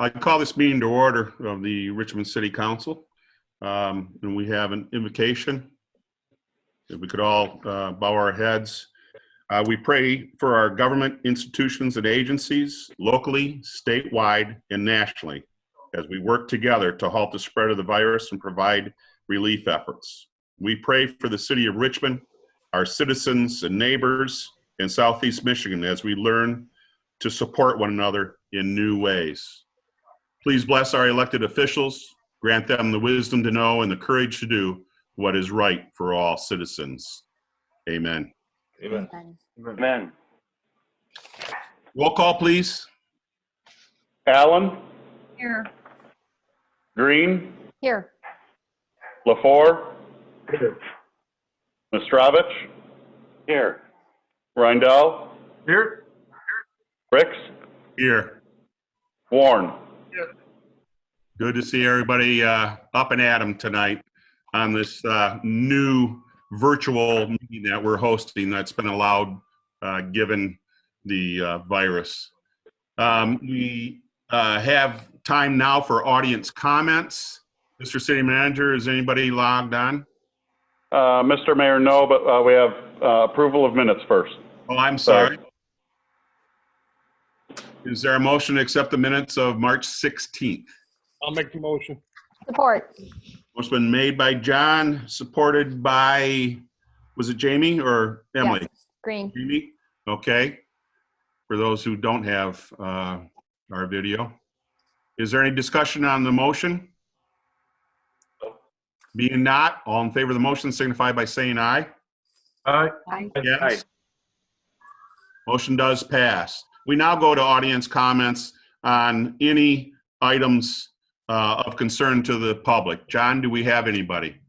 I call this meeting to order of the Richmond City Council. And we have an invocation. If we could all bow our heads. We pray for our government institutions and agencies, locally, statewide, and nationally, as we work together to halt the spread of the virus and provide relief efforts. We pray for the city of Richmond, our citizens and neighbors in Southeast Michigan as we learn to support one another in new ways. Please bless our elected officials, grant them the wisdom to know and the courage to do what is right for all citizens. Amen. Amen. Amen. Roll call, please. Allen, Here. Green, Here. LaFour, Mistrovich, Here. Reindell, Here. Ricks, Here. Warren. Good to see everybody up and at 'em tonight on this new virtual meeting that we're hosting that's been allowed given the virus. We have time now for audience comments. Mr. City Manager, is anybody logged on? Mr. Mayor, no, but we have approval of minutes first. Oh, I'm sorry. Is there a motion to accept the minutes of March 16th? I'll make the motion. Support. Motion been made by John, supported by, was it Jamie or Emily? Yes. Green. Jamie? Okay. For those who don't have our video. Is there any discussion on the motion? Being not, all in favor of the motion signify by saying aye. Aye. Aye. Yes. Motion does pass. We now go to audience comments on any items of concern to the public. John, do we have anybody?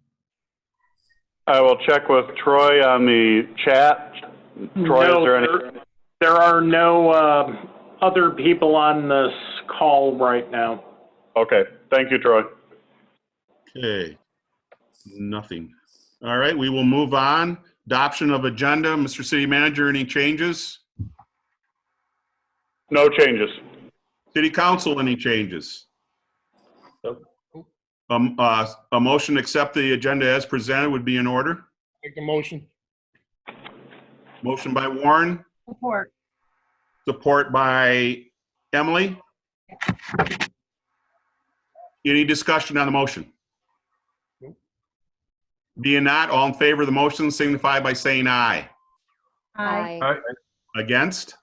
I will check with Troy on the chat. Troy, No, is there any? there are no other people on this call right now. Okay, thank you, Troy. Okay, nothing. All right, we will move on. Adoption of agenda. Mr. City Manager, any changes? No changes. City Council, any changes? Nope. A motion to accept the agenda as presented would be in order. Make the motion. Motion by Warren, Support. support by Emily. Any discussion on the motion? Nope. Being not, all in favor of the motion signify by saying aye. Aye. Aye. Against?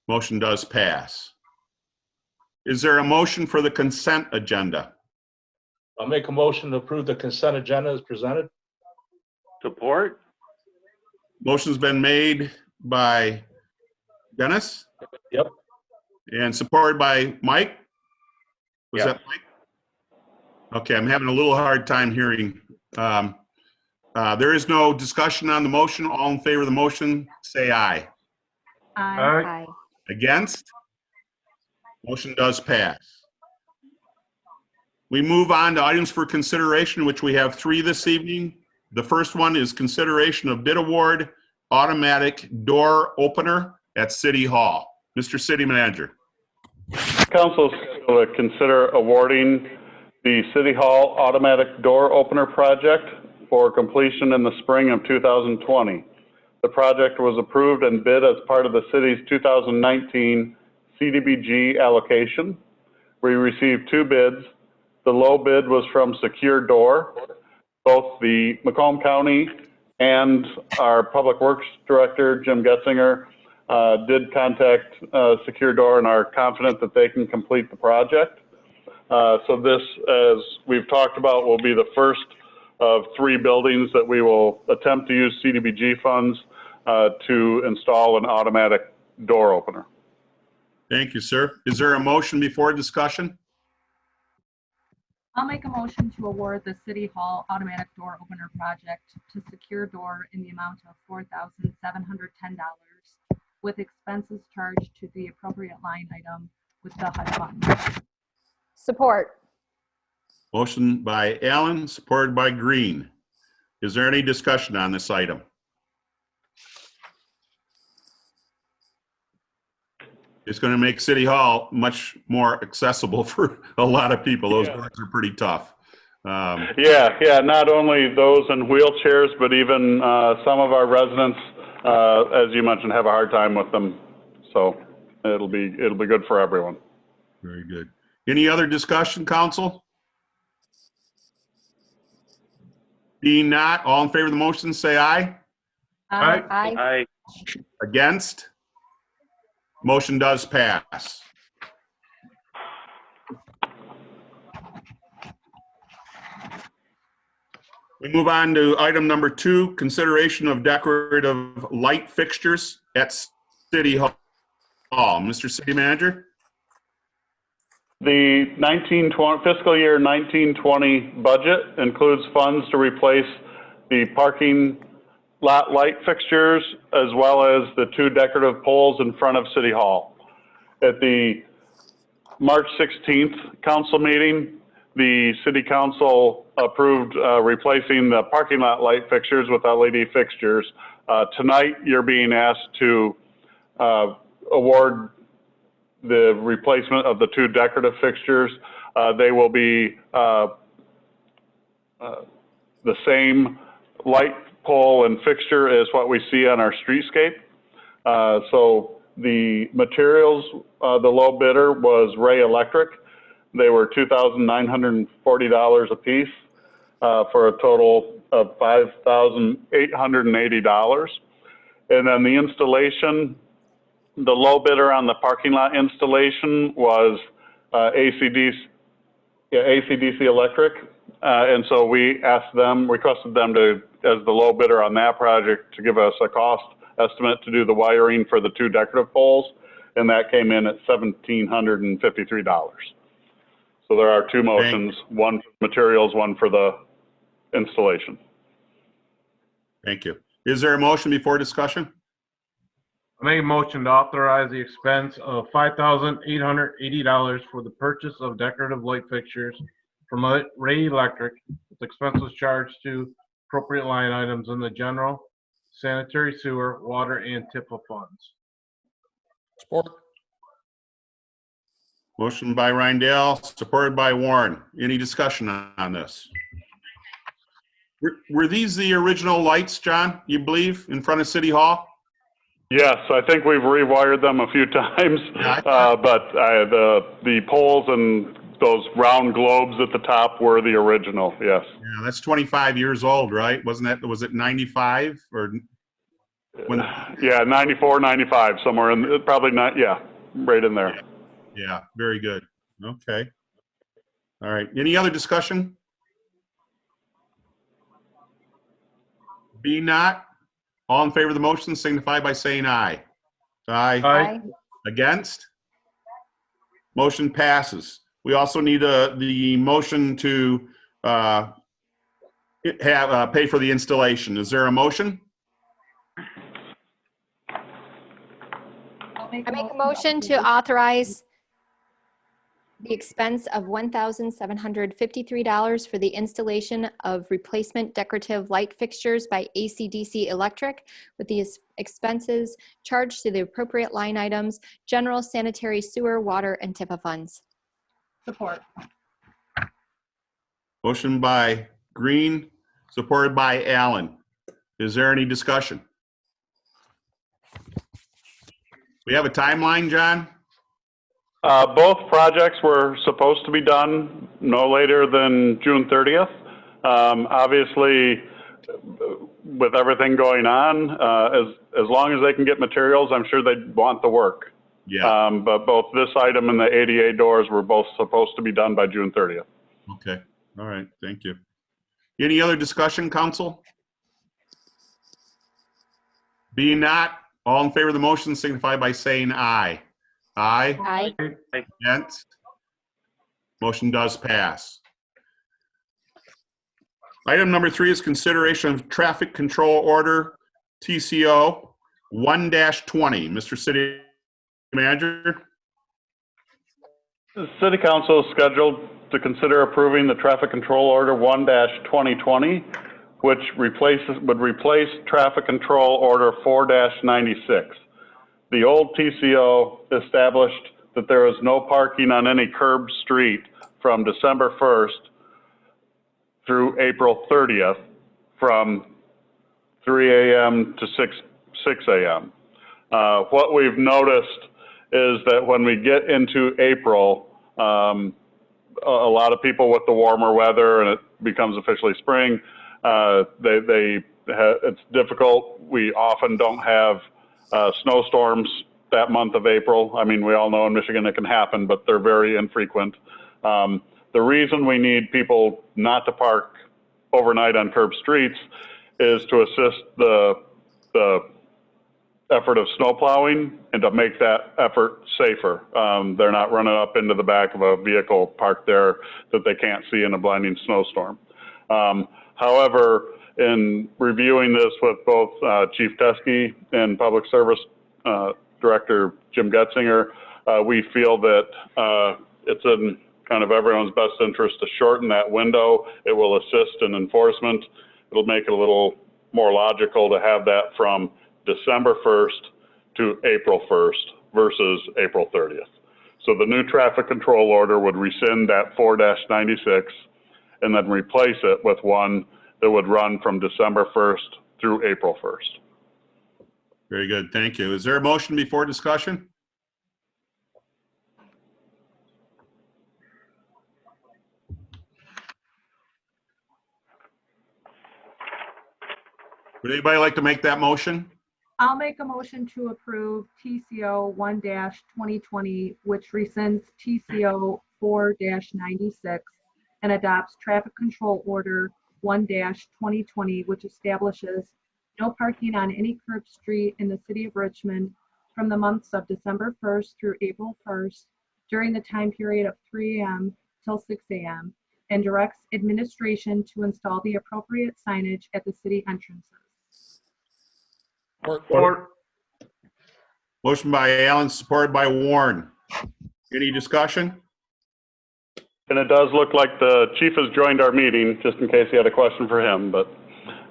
Motion does pass. Is there a motion for the consent agenda? I'll make a motion to approve the consent agenda as presented. Support? Motion's been made by Dennis? Yep. And supported by Mike? Was Yeah. that Mike? Okay, I'm having a little hard time hearing. There is no discussion on the motion. All in favor of the motion, say aye. Aye. Against? Motion does pass. We move on to items for consideration, which we have 3 this evening. The first one is consideration of bid award, automatic door opener at City Hall. Mr. City Manager. Council is scheduled to consider awarding the City Hall automatic door opener project for completion in the spring of 2020. The project was approved and bid as part of the city's 2019 CDBG allocation. We received 2 bids. The low bid was from Secure Door. Both the Macomb County and our Public Works Director, Jim Getzinger, did contact Secure Door and are confident that they can complete the project. So this, as we've talked about, will be the first of 3 buildings that we will attempt to use CDBG funds to install an automatic door opener. Thank you, sir. Is there a motion before discussion? I'll make a motion to award the City Hall automatic door opener project to Secure Door in the amount of $4,710 with expenses charged to the appropriate line item with the HUD fund. Support. Motion by Allen, supported by Green. Is there any discussion on this item? It's going to make City Hall much more accessible for a lot of people. Those Yeah. doors are pretty tough. Yeah, not only those in wheelchairs, but even some of our residents, as you mentioned, have a hard time with them. So it'll be good for everyone. Very good. Any other discussion, council? Being not, all in favor of the motion, say aye. Aye. Aye. Against? Motion does pass. We move on to item number 2, consideration of decorative light fixtures at City Hall. Mr. City Manager? The fiscal year 1920 budget includes funds to replace the parking lot light fixtures as well as the 2 decorative poles in front of City Hall. At the March 16th council meeting, the City Council approved replacing the parking lot light fixtures with LED fixtures. Tonight, you're being asked to award the replacement of the 2 decorative fixtures. They will be the same light pole and fixture as what we see on our streetscape. So the materials, the low bidder was Ray Electric. They were $2,940 a piece for a total of $5,880. And then the installation, the low bidder on the parking lot installation was ACDC Electric. And so we requested them to, as the low bidder on that project, to give us a cost estimate to do the wiring for the 2 decorative poles. And that came in at $1,753. So there are 2 motions, one for materials, one for the installation. Thank you. Is there a motion before discussion? I make a motion to authorize the expense of $5,880 for the purchase of decorative light fixtures from Ray Electric, with expenses charged to appropriate line items in the general, sanitary sewer, water, and TIPA funds. Support. Motion by Rindell, supported by Warren. Any discussion on this? Were these the original lights, John, you believe, in front of City Hall? Yes, I think we've rewired them a few times, but the poles and those round globes at the top were the original, yes. Yeah, that's 25 years old, right? Was it 95 or? Yeah, 94, 95, somewhere in, probably not, yeah, right in there. Yeah, very good. Okay. All right. Any other discussion? Be not, all in favor of the motion signify by saying aye. Aye. Aye. Against? Motion passes. We also need the motion to pay for the installation. Is there a motion? I I make a motion to authorize the expense of $1,753 for the installation of replacement decorative light fixtures by AC/DC Electric, with the expenses charged to the appropriate line items, general, sanitary, sewer, water, and TIPA funds. Support. Motion by Green, supported by Allen. Is there any discussion? We have a timeline, John? Both projects were supposed to be done no later than June 30th. Obviously, with everything going on, as long as they can get materials, I'm sure they'd want the work. Yeah. But both this item and the ADA doors were both supposed to be done by June 30th. Okay. All right. Thank you. Any other discussion, council? Being not, all in favor of the motion signify by saying aye. Aye. Aye. Against? Motion does pass. Item number 3 is consideration of traffic control order TCO 1-20. Mr. City Manager? The City Council is scheduled to consider approving the traffic control order 1-2020, which would replace traffic control order 4-96. the old TCO established that there is no parking on any curb street from December 1st through April 30th from 3 a.m. to 6 a.m. What we've noticed is that when we get into April, a lot of people with the warmer weather and it becomes officially spring, it's difficult. We often don't have snowstorms that month of April. I mean, we all know in Michigan it can happen, but they're very infrequent. The reason we need people not to park overnight on curb streets is to assist the effort of snow plowing and to make that effort safer. They're not running up into the back of a vehicle parked there that they can't see in a blinding snowstorm. However, in reviewing this with both Chief Teskey and Public Service Director Jim Getzinger, we feel that it's in kind of everyone's best interest to shorten that window. It will assist in enforcement. It'll make it a little more logical to have that from December 1st to April 1st versus April 30th. So the new traffic control order would rescind that 4-96 and then replace it with one that would run from December 1st through April 1st. Very good. Thank you. Is there a motion before discussion? Would anybody like to make that motion? I'll make a motion to approve TCO 1-2020, which rescinds TCO 4-96 and adopts Traffic Control Order 1-2020, which establishes no parking on any curb street in the city of Richmond from the months of December 1st through April 1st during the time period of 3 a.m. till 6 a.m. and directs administration to install the appropriate signage at the city entrances. Support. Motion by Allen, supported by Warren. Any discussion? And it does look like the chief has joined our meeting, just in case you had a question for him, but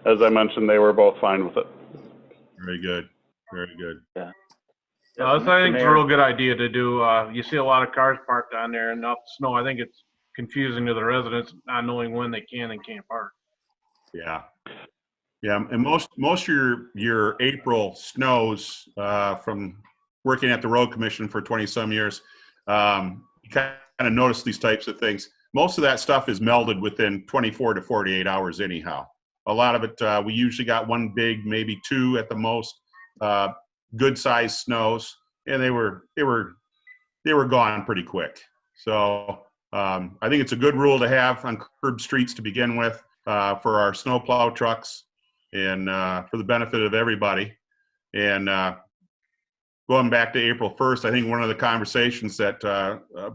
as I mentioned, they were both fine with it. Very good. Very good. This, I think, it's a real good idea to do. You see a lot of cars parked on there and up snow. I think it's confusing to the residents not knowing when they can and can't park. Yeah. Yeah, and most of your April snows from working at the road commission for 20 some years, you kind of notice these types of things. Most of that stuff is melded within 24 to 48 hours anyhow. A lot of it, we usually got one big, maybe two at the most, good sized snows, and they were gone pretty quick. So I think it's a good rule to have on curb streets to begin with for our snowplow trucks. And for the benefit of everybody. And going back to April 1st, I think one of the conversations that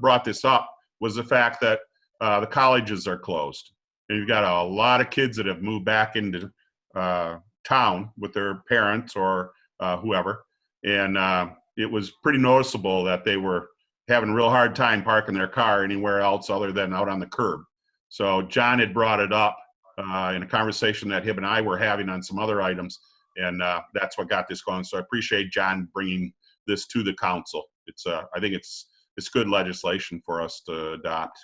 brought this up was the fact that the colleges are closed. And you've got a lot of kids that have moved back into town with their parents or whoever. And it was pretty noticeable that they were having a real hard time parking their car anywhere else other than out on the curb. So John had brought it up in a conversation that him and I were having on some other items, and that's what got this going. So I appreciate John bringing this to the council. It's I think it's good legislation for us to adopt.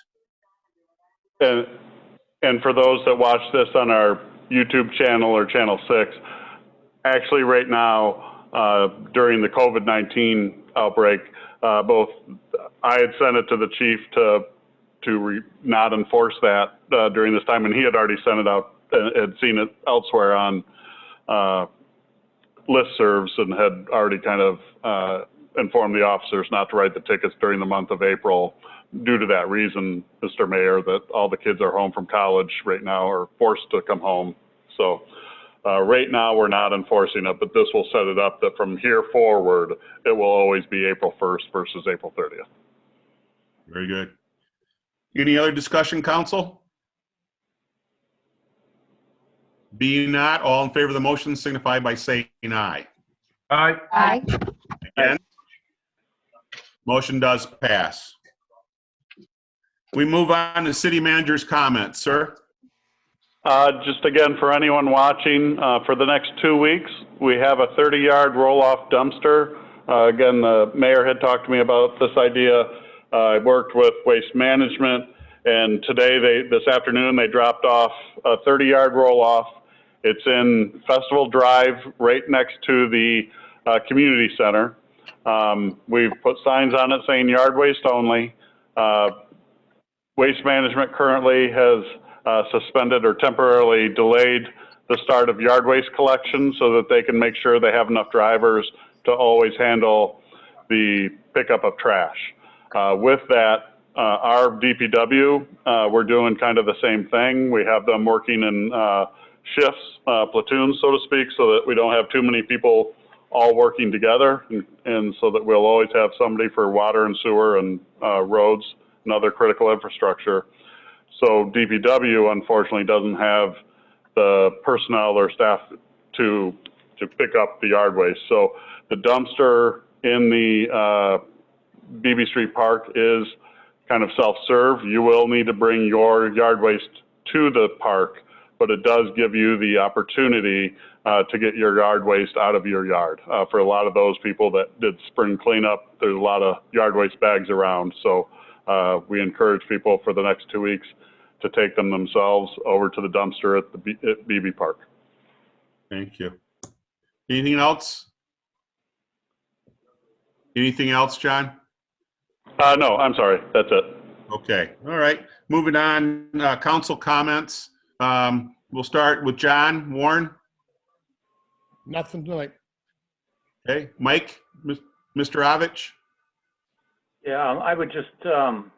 And for those that watch this on our YouTube channel or Channel 6, actually right now, during the COVID-19 outbreak, both I had sent it to the chief to not enforce that during this time, and he had already sent it out and had seen it elsewhere on listservs and had already kind of informed the officers not to write the tickets during the month of April due to that reason, Mr. Mayor, that all the kids are home from college right now or forced to come home. So right now we're not enforcing it, but this will set it up that from here forward, it will always be April 1st versus April 30th. Very good. Any other discussion, council? Being not, all in favor of the motion signify by saying aye. Aye. Aye. Again? Motion does pass. We move on to city manager's comments, sir. Just again, for anyone watching, for the next 2 weeks, we have a 30-yard roll-off dumpster Again, the mayor had talked to me about this idea. I worked with Waste Management, and today, this afternoon, they dropped off a 30-yard roll-off. It's in Festival Drive, right next to the community center. We've put signs on it saying yard waste only. Waste Management currently has suspended or temporarily delayed the start of yard waste collection so that they can make sure they have enough drivers to always handle the pickup of trash. With that, our DPW, we're doing kind of the same thing. We have them working in shifts, platoons, so to speak, so that we don't have too many people all working together, and so that we'll always have somebody for water and sewer and roads and other critical infrastructure. So DPW, unfortunately, doesn't have the personnel or staff to pick up the yard waste. So the dumpster in the BB Street Park is kind of self-serve. You will need to bring your yard waste to the park, but it does give you the opportunity to get your yard waste out of your yard. For a lot of those people that did spring cleanup, there's a lot of yard waste bags around. So we encourage people for the next 2 weeks to take them themselves over to the dumpster at the BB Park. Thank you. Anything else? Anything else, John? No, I'm sorry. That's it. Okay. All right. Moving on, council comments. We'll start with John Warren. Nothing tonight. Okay. Mike, Mr. Avich. Yeah, I would just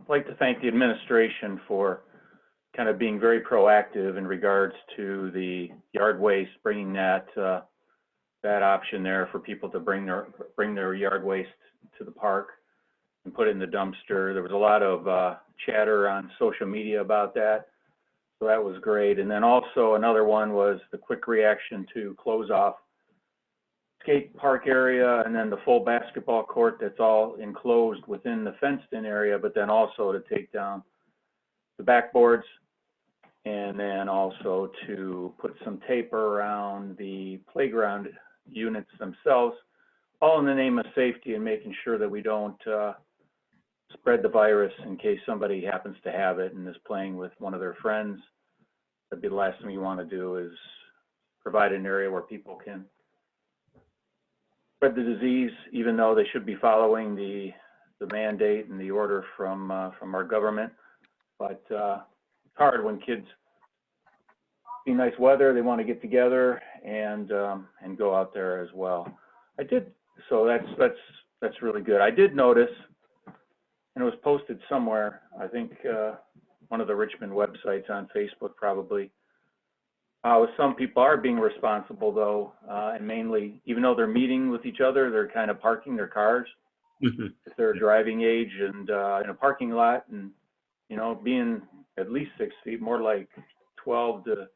like to thank the administration for kind of being very proactive in regards to the yard waste, bringing that option there for people to bring their yard waste to the park and put it in the dumpster. There was a lot of chatter on social media about that, so that was great. And then also another one was the quick reaction to close off skate park area and then the full basketball court that's all enclosed within the fenced-in area, but then also to take down the backboards and then also to put some tape around the playground units themselves, all in the name of safety and making sure that we don't spread the virus in case somebody happens to have it and is playing with one of their friends. That'd be the last thing you want to do is provide an area where people can spread the disease, even though they should be following the mandate and the order from our government. But it's hard when kids see nice weather, they want to get together and go out there as well. So that's really good. I did notice, and it was posted somewhere, I think one of the Richmond websites on Facebook probably, some people are being responsible though, and mainly, even though they're meeting with each other, they're kind of parking their cars if they're driving age and in a parking lot and, you know, being at least 6 feet, more like 12 to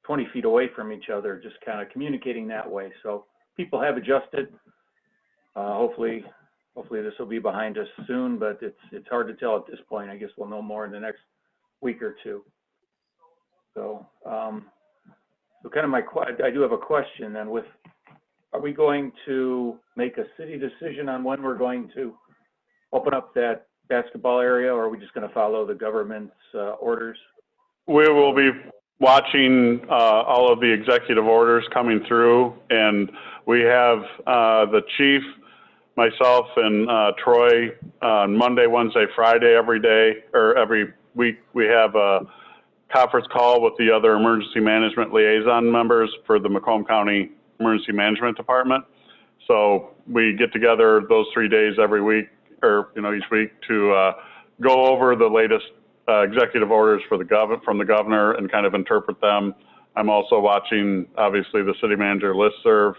20 feet away from each other, just kind of communicating that way. So people have adjusted. Hopefully this will be behind us soon, but it's hard to tell at this point. I guess we'll know more in the next week or two. So, kind of I do have a question then. Are we going to make a city decision on when we're going to open up that basketball area, or are we just going to follow the government's orders? We will be watching all of the executive orders coming through, and we have the chief, myself, and Troy on Monday, Wednesday, Friday, every day, or every week, we have a conference call with the other emergency management liaison members for the Macomb County Emergency Management Department. So we get together those 3 days every week, or each week, to go over the latest executive orders from the governor and kind of interpret them. I'm also watching, obviously, the city manager listserv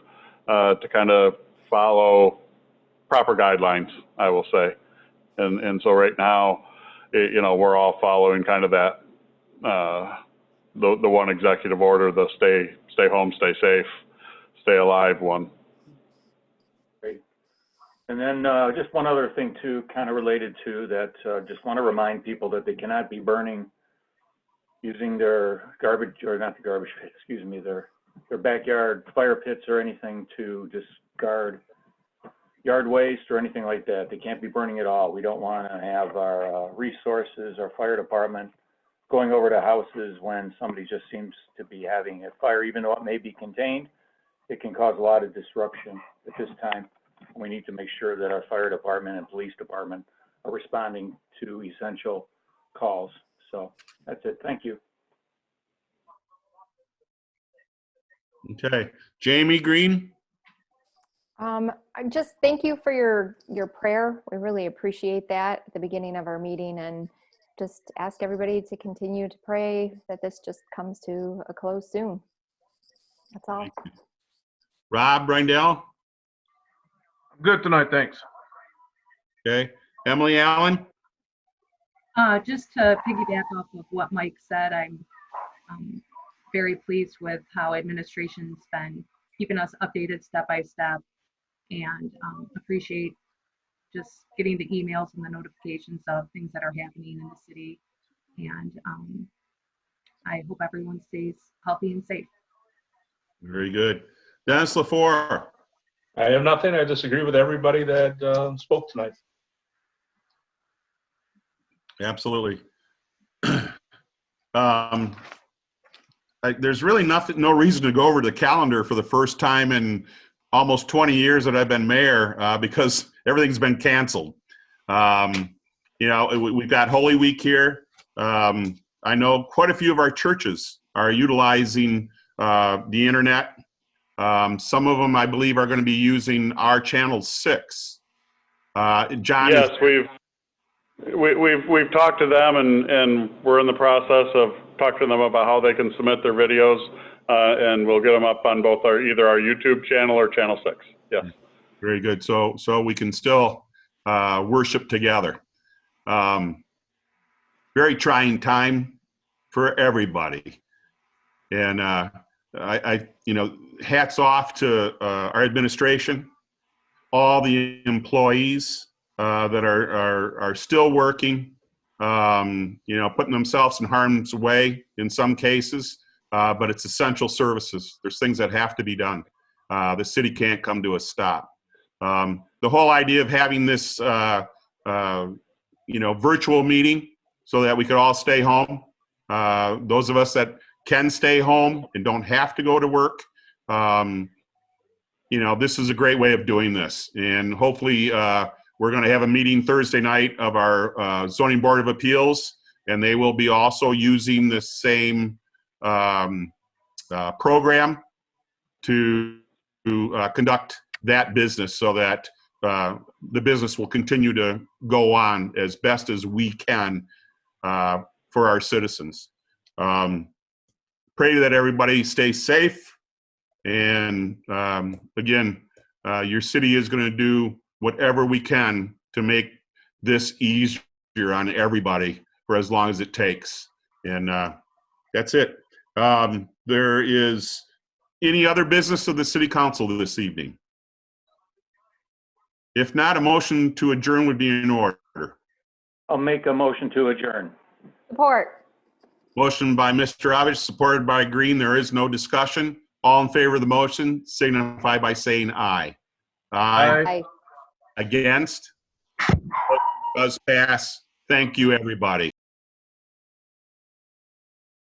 to kind of follow proper guidelines, I will say. And so right now, we're all following kind of that, the one executive order, the stay home, stay safe, stay alive one. Great. And then just one other thing too, kind of related to that, just want to remind people that they cannot be burning using their garbage, or not the garbage pit, excuse me, their backyard fire pits or anything to discard yard waste or anything like that. They can't be burning it all. We don't want to have our resources, our fire department going over to houses when somebody just seems to be having a fire, even though it may be contained. It can cause a lot of disruption at this time. We need to make sure that our fire department and police department are responding to essential calls. So that's it. Thank you. Okay. Jamie Green? I just thank you for your prayer. We really appreciate that at the beginning of our meeting, and just ask everybody to continue to pray that this just comes to a close soon. That's all. Rob Rindell? I'm good tonight, thanks. Okay. Emily Allen? Just to piggyback off of what Mike said, I'm very pleased with how administration's been keeping us updated step by step, and appreciate just getting the emails and the notifications of things that are happening in the city. And I hope everyone stays healthy and safe. Very good. Dennis LaFour? I have nothing. I disagree with everybody that spoke tonight. Absolutely. There's really no reason to go over the calendar for the first time in almost 20 years that I've been mayor, because everything's been canceled. You know, we've got Holy Week here. I know quite a few of our churches are utilizing the internet. Some of them, I believe, are going to be using our channel 6. John? Yes, we've talked to them, and we're in the process of talking to them about how they can submit their videos, and we'll get them up on both either our YouTube channel or channel 6. Yes. Very good. So we can still worship together. Very trying time for everybody, and I you know, hats off to our administration, all the employees that are still working, you know, putting themselves in harm's way in some cases, but it's essential services. There's things that have to be done. The city can't come to a stop. The whole idea of having this, you know, virtual meeting so that we could all stay home, those of us that can stay home and don't have to go to work, you know, this is a great way of doing this. And hopefully we're going to have a meeting Thursday night of our Zoning Board of Appeals, and they will be also using the same program to conduct that business, so that the business will continue to go on as best as we can for our citizens. Pray that everybody stays safe. And again, your city is going to do whatever we can to make this easier on everybody for as long as it takes. And that's it. There is any other business of the city council this evening? If not, a motion to adjourn would be in order. I'll make a motion to adjourn. Support. Motion by Mr. Avich, supported by Green. There is no discussion. All in favor of the motion, signify by saying aye. Aye. Aye. Against? Does pass. Thank you, everybody.